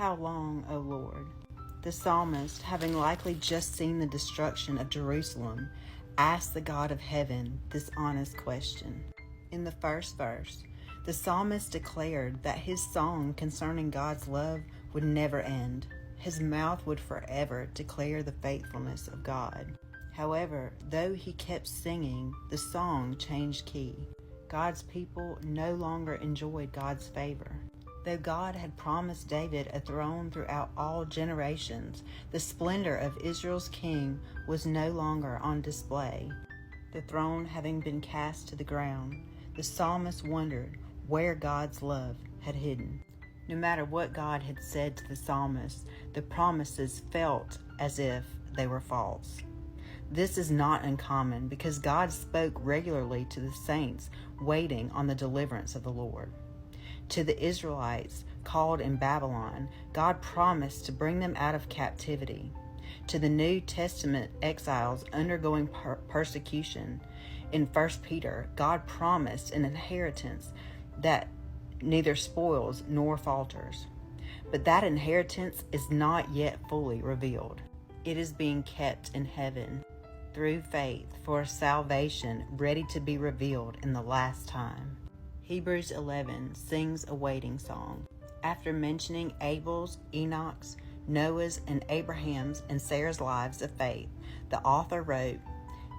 How long, O Lord? The psalmist, having likely just seen the destruction of Jerusalem, asked the God of heaven this honest question. In the first verse, the psalmist declared that his song concerning God's love would never end. His mouth would forever declare the faithfulness of God. However, though he kept singing, the song changed key. God's people no longer enjoyed God's favor. Though God had promised David a throne throughout all generations, the splendor of Israel's king was no longer on display. The throne having been cast to the ground, the psalmist wondered where God's love had hidden. No matter what God had said to the psalmist, the promises felt as if they were false. This is not uncommon because God spoke regularly to the saints waiting on the deliverance of the Lord. To the Israelites called in Babylon, God promised to bring them out of captivity. To the New Testament exiles undergoing persecution, in 1 Peter, God promised an inheritance that neither spoils nor falters. But that inheritance is not yet fully revealed. It is being kept in heaven through faith for a salvation ready to be revealed in the last time. Hebrews 11 sings a waiting song. After mentioning Abel's, Enoch's, Noah's, and Abraham's and Sarah's lives of faith, the author wrote,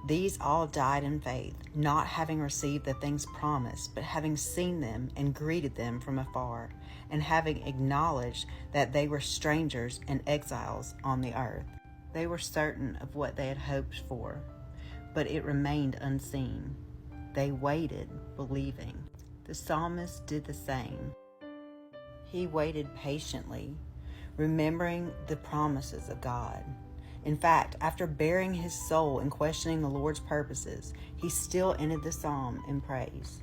"These all died in faith, not having received the things promised, but having seen them and greeted them from afar, and having acknowledged that they were strangers and exiles on the earth." They were certain of what they had hoped for, but it remained unseen. They waited, believing. The psalmist did the same. He waited patiently, remembering the promises of God. In fact, after bearing his soul and questioning the Lord's purposes, he still ended the psalm in praise.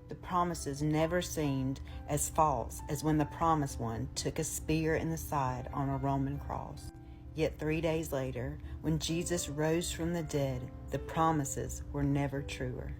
The promises never seemed as false as when the promised one took a spear in the side on a Roman cross. Yet 3 days later, when Jesus rose from the dead, the promises were never truer.